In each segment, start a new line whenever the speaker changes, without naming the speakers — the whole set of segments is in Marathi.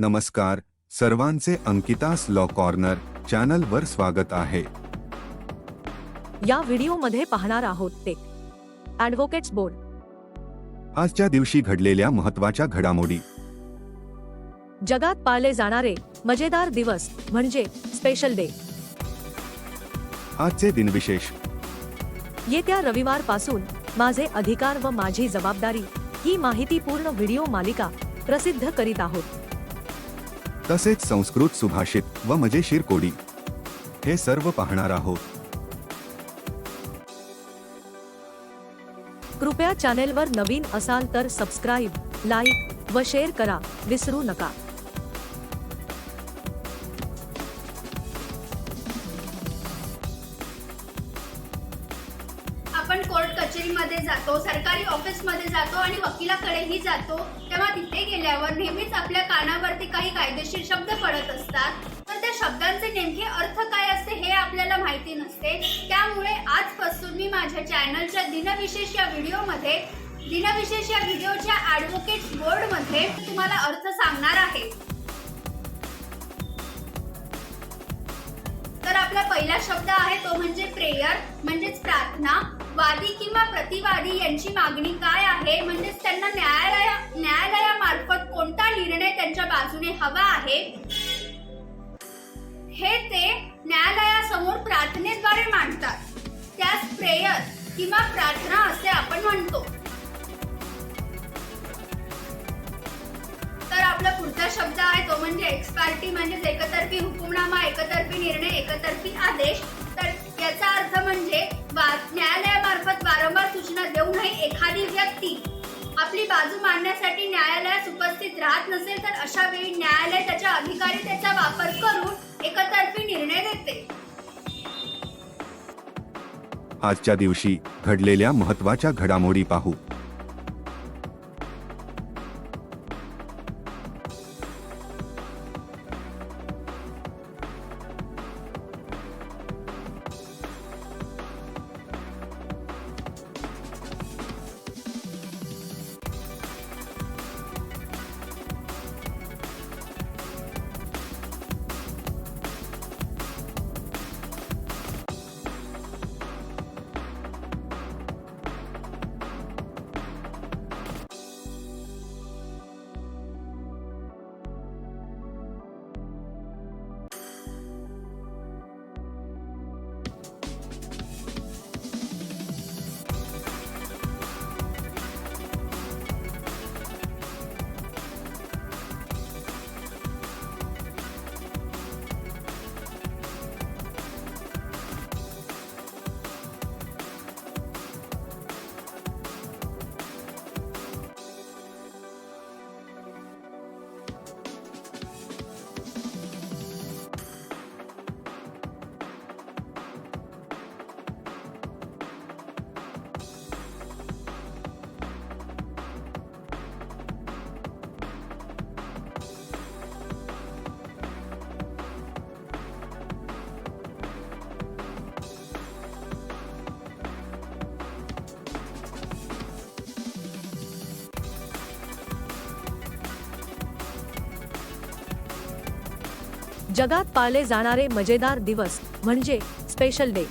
नमस्कार सर्वांचे अंकितास लॉ कॉर्नर चॅनलवर स्वागत आहे।
या व्हिडिओमध्ये पाहणार आहोत ते ॲडव्होकेट्स बोर्ड
आजच्या दिवशी घडलेल्या महत्त्वाच्या घडामोडी।
जगात पाळले जाणारे मजेदार दिवस म्हणजे स्पेशल डे।
आजचे दिनविशेष।
येत्या रविवार पासून माझे अधिकार व माझी जबाबदारी ही माहितीपूर्ण व्हिडिओ मालिका प्रसिद्ध करीत आहोत।
तसेच संस्कृत सुभाषित व मजेशीर कोडी हे सर्व पाहणार आहोत।
कृपया चॅनेलवर नवीन असाल तर सबस्क्राइब, लाईक व शेअर करा विसरू नका।
आपण कोर्ट कचेरीमध्ये जातो, सरकारी ऑफिसमध्ये जातो आणि वकिलाकडेही जातो, तेव्हा तिथे गेल्यावर नेहमीच आपल्या कानावरती काही कायदेशीर शब्द पडत असतात। तर त्या शब्दांचे नेमके अर्थ काय असते हे आपल्याला माहिती नसते। त्यामुळे आजपासून मी माझ्या चॅनलच्या दिनविशेष या व्हिडिओच्या ॲडव्होकेट्स बोर्डमध्ये तुम्हाला अर्थ सांगणार आहे। तर आपला पहिला शब्द आहे तो म्हणजे प्रेयर, म्हणजेच प्रार्थना। वादी किंवा प्रतिवादी यांची मागणी काय आहे, म्हणजेच त्यांना न्यायालयामार्फत कोणता निर्णय त्यांच्या बाजूने हवा आहे हे ते न्यायालयासमोर प्रार्थनेद्वारे मांडतात। त्यास प्रेयर किंवा प्रार्थना असे आपण म्हणतो। तर आपला पुढचा शब्द आहे तो म्हणजे एक्स पार्टी, म्हणजेच एकतर्फी हुकुमनामा, एकतर्फी निर्णय, एकतर्फी आदेश। तर याचा अर्थ म्हणजे न्यायालयामार्फत वारंवार सूचना देऊनही एखादी व्यक्ती आपली बाजू मांडण्यासाठी न्यायालयात उपस्थित राहत नसेल तर अशा वेळी न्यायालय त्याच्या अधिकारितेचा वापर करून एकतर्फी निर्णय देते।
आजच्या दिवशी घडलेल्या महत्त्वाच्या घडामोडी पाहू।
जगात पाळले जाणारे मजेदार दिवस म्हणजे स्पेशल डे।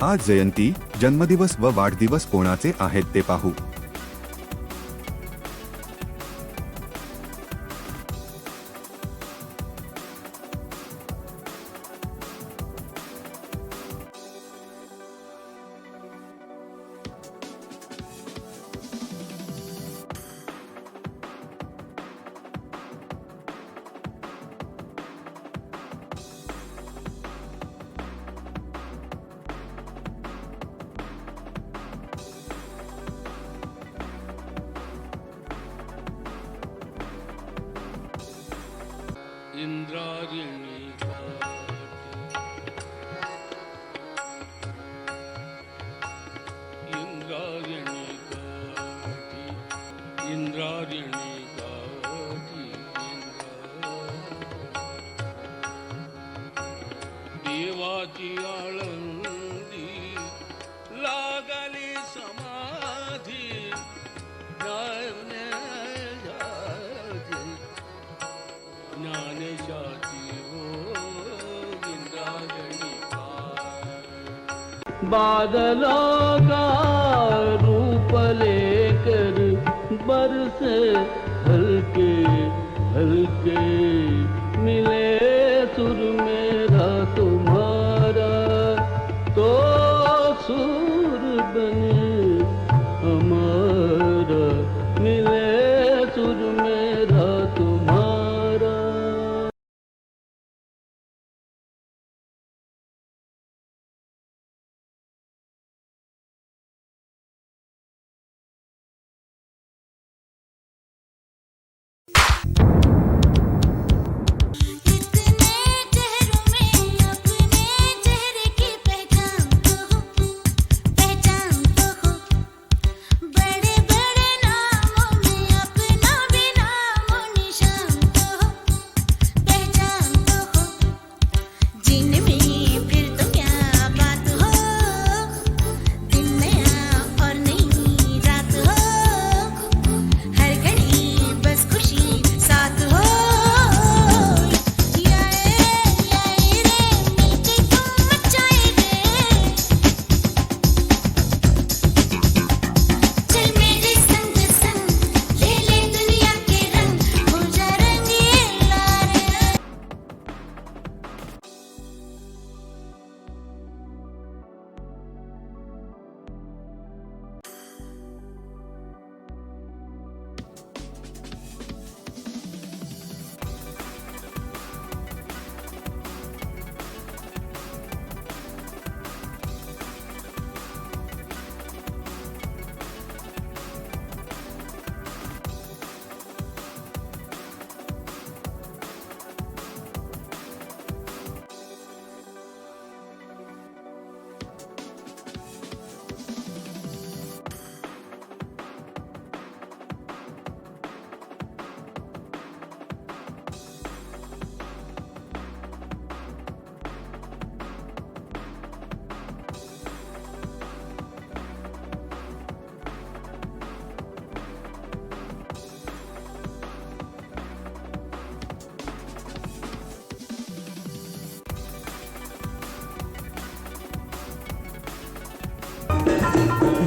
आज जयंती, जन्मदिवस व वाढदिवस कोणाचे आहेत ते पाहू।
इंद्रायणी घाट इंद्रायणी काठी इंद्रायणी काठी देवाची आळंदी लागली समाधी ज्ञानेशाची हो इंद्रायणी बादलों का रूप लेकर बरसे हल्के हल्के मिले सुर मेरा तुम्हारा तो सुर बने हमारा मिले सुर मेरा तुम्हारा।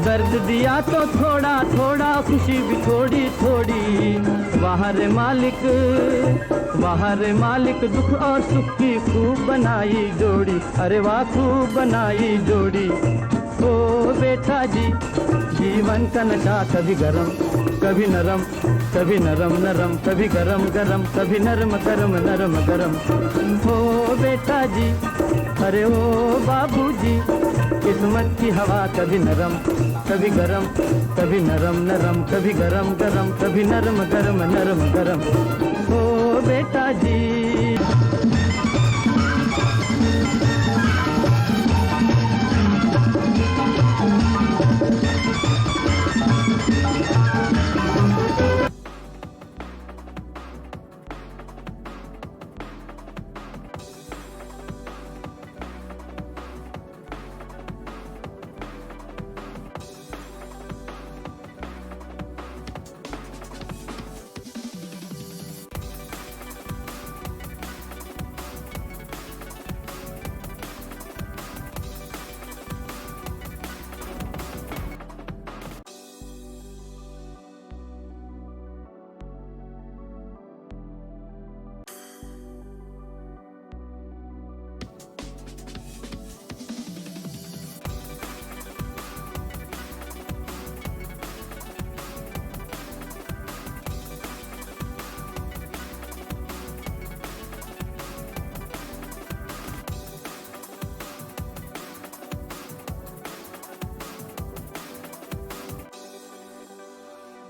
दर्द दिया तो थोड़ा थोड़ा खुशी भी थोड़ी थोड़ी वाह रे मालिक दुख और सुख की खूब बनाई जोड़ी अरे वाह खूब बनाई जोड़ी ओ बेटा जी जीवन का नशा कभी गरम कभी नरम कभी नरम नरम कभी गरम गरम कभी नरम गरम नरम गरम ओ बेटा जी अरे ओ बाबूजी किस्मत की हवा कभी नरम कभी गरम कभी नरम नरम कभी गरम गरम कभी नरम गरम नरम गरम ओ बेटा जी।